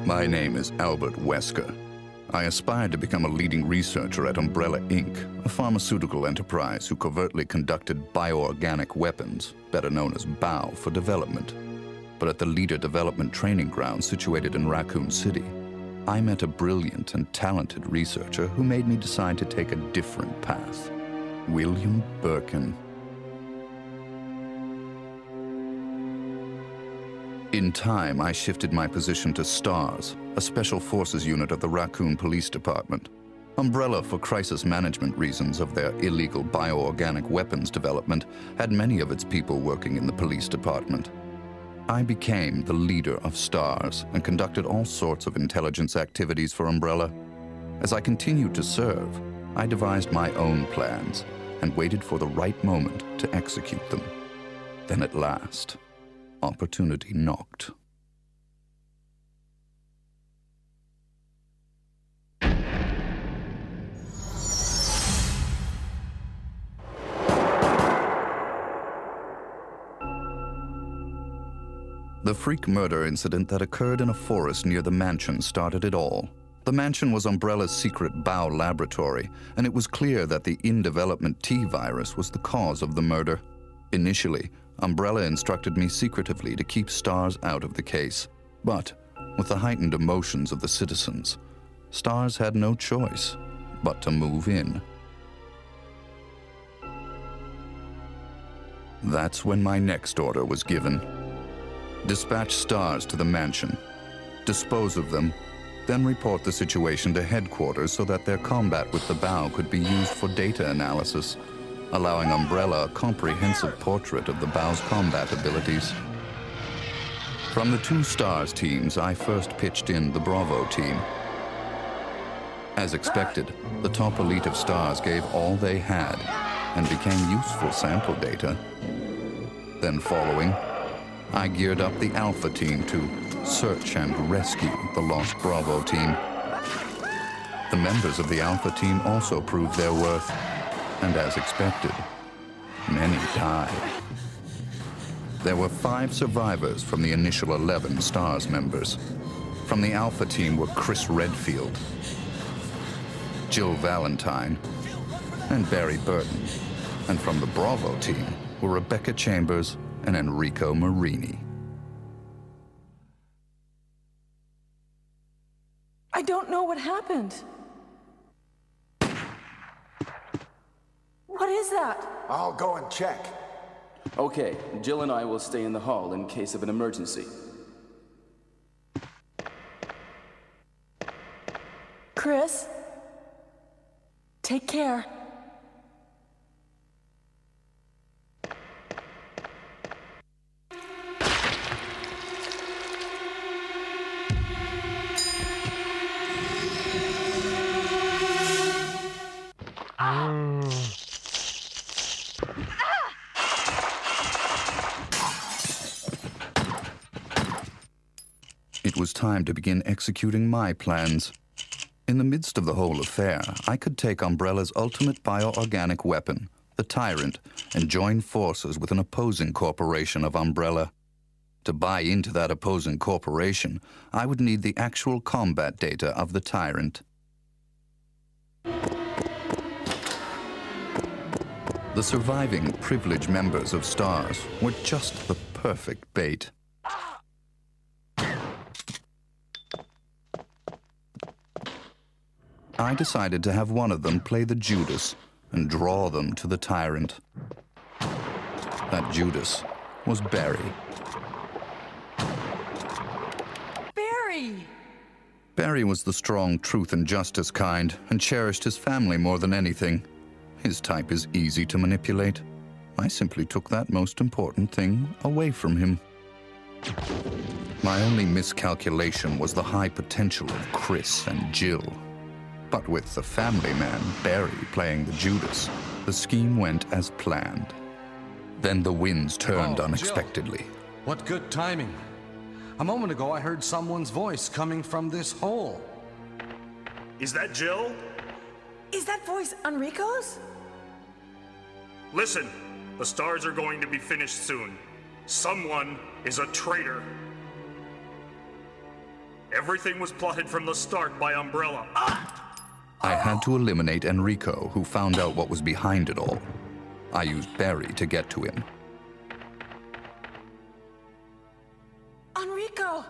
My name is Albert Wesker. I aspired to become a leading researcher at Umbrella Inc., a pharmaceutical enterprise who covertly conducted bioorganic weapons, better known as BOW, for development. But at the Leader Development Training Ground situated in Raccoon City, I met a brilliant and talented researcher who made me decide to take a different path. William Birkin. In time, I shifted my position to STARS, a special forces unit of the Raccoon Police Department. Umbrella, for crisis management reasons of their illegal bioorganic weapons development, had many of its people working in the police department. I became the leader of STARS and conducted all sorts of intelligence activities for Umbrella. As I continued to serve, I devised my own plans and waited for the right moment to execute them. Then at last, opportunity knocked. The freak murder incident that occurred in a forest near the mansion started it all. The mansion was Umbrella's secret BOW laboratory, and it was clear that the in-development T virus was the cause of the murder. Initially, Umbrella instructed me secretively to keep STARS out of the case. But, with the heightened emotions of the citizens, STARS had no choice but to move in. That's when my next order was given. Dispatch STARS to the mansion, dispose of them, then report the situation to headquarters so that their combat with the BOW could be used for data analysis, allowing Umbrella a comprehensive portrait of the BOW's combat abilities. From the two STARS teams, I first pitched in the Bravo team. As expected, the top elite of STARS gave all they had and became useful sample data. Then following, I geared up the Alpha team to search and rescue the lost Bravo team. The members of the Alpha team also proved their worth, and as expected, many died. There were 5 survivors from the initial 11 STARS members. From the Alpha team were Chris Redfield, Jill Valentine, and Barry Burton. And from the Bravo team were Rebecca Chambers and Enrico Marini. I don't know what happened. What is that? I'll go and check. Okay, Jill and I will stay in the hall in case of an emergency. Chris, take care. It was time to begin executing my plans. In the midst of the whole affair, I could take Umbrella's ultimate bioorganic weapon, the Tyrant, and join forces with an opposing corporation of Umbrella. To buy into that opposing corporation, I would need the actual combat data of the Tyrant. The surviving privileged members of STARS were just the perfect bait. I decided to have one of them play the Judas and draw them to the Tyrant. That Judas was Barry. Barry! Barry was the strong truth and justice kind and cherished his family more than anything. His type is easy to manipulate. I simply took that most important thing away from him. My only miscalculation was the high potential of Chris and Jill. But with the family man, Barry, playing the Judas, the scheme went as planned. Then the winds turned unexpectedly. Jill. What good timing. A moment ago, I heard someone's voice coming from this hole. Is that Jill? Is that voice Enrico's? Listen, the STARS are going to be finished soon. Someone is a traitor. Everything was plotted from the start by Umbrella. I had to eliminate Enrico, who found out what was behind it all. I used Barry to get to him. Enrico!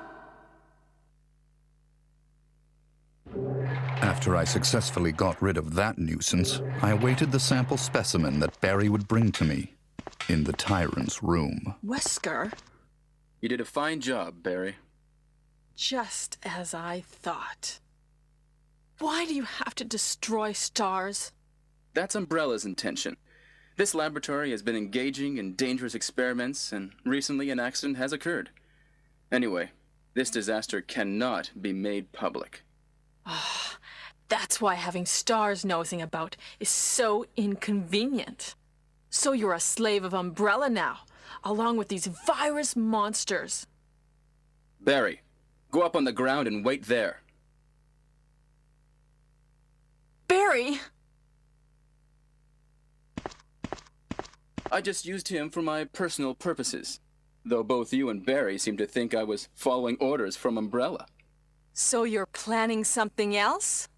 After I successfully got rid of that nuisance, I awaited the sample specimen that Barry would bring to me in the Tyrant's room. Wesker? You did a fine job, Barry. Just as I thought. Why do you have to destroy stars? That's Umbrella's intention. This laboratory has been engaging in dangerous experiments, and recently an accident has occurred. Anyway, this disaster cannot be made public. That's why having stars nosing about is so inconvenient. So you're a slave of Umbrella now, along with these virus monsters. Barry, go up on the ground and wait there. Barry! I just used him for my personal purposes, though both you and Barry seem to think I was following orders from Umbrella. So you're planning something else?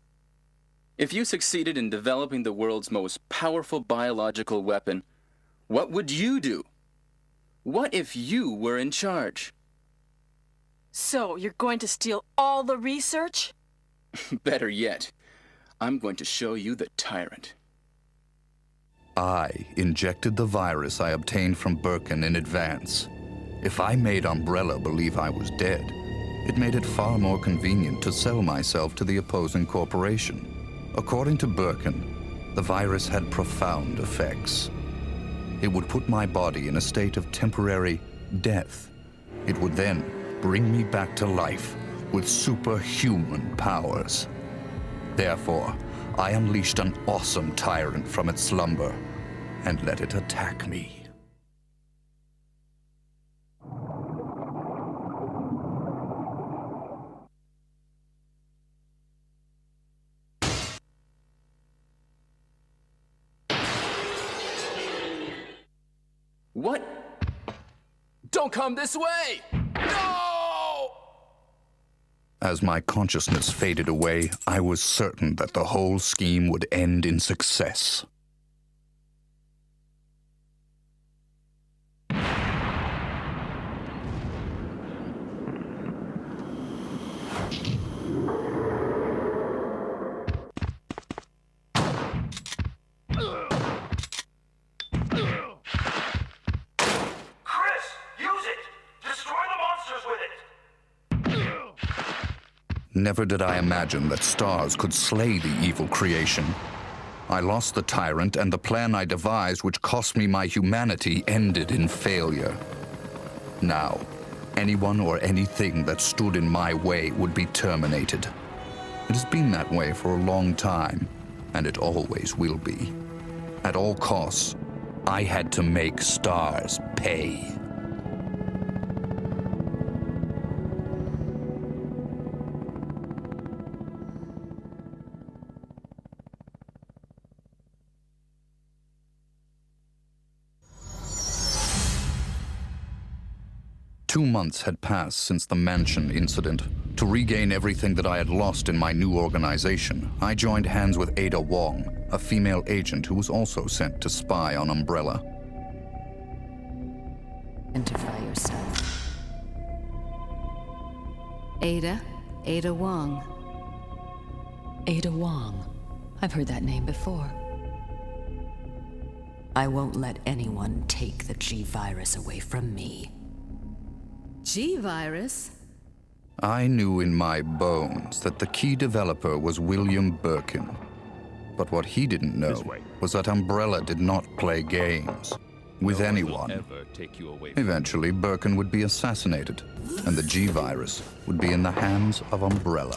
If you succeeded in developing the world's most powerful biological weapon, what would you do? What if you were in charge? So you're going to steal all the research? Better yet, I'm going to show you the Tyrant. I injected the virus I obtained from Birkin in advance. If I made Umbrella believe I was dead, it made it far more convenient to sell myself to the opposing corporation. According to Birkin, the virus had profound effects. It would put my body in a state of temporary death. It would then bring me back to life with superhuman powers. Therefore, I unleashed an awesome tyrant from its slumber and let it attack me. What? Don't come this way! No! As my consciousness faded away, I was certain that the whole scheme would end in success. Never did I imagine that stars could slay the evil creation. I lost the tyrant, and the plan I devised, which cost me my humanity, ended in failure. Now, anyone or anything that stood in my way would be terminated. It has been that way for a long time, and it always will be. At all costs, I had to make stars pay. Two months had passed since the mansion incident. To regain everything that I had lost in my new organization, I joined hands with Ada Wong, a female agent who was also sent to spy on Umbrella. Identify yourself. Ada Wong. Ada Wong. I've heard that name before. I won't let anyone take the G-Virus away from me. G-Virus? I knew in my bones that the key developer was William Birkin. But what he didn't know was that Umbrella did not play games with anyone. Eventually, Birkin would be assassinated, and the G-Virus would be in the hands of Umbrella.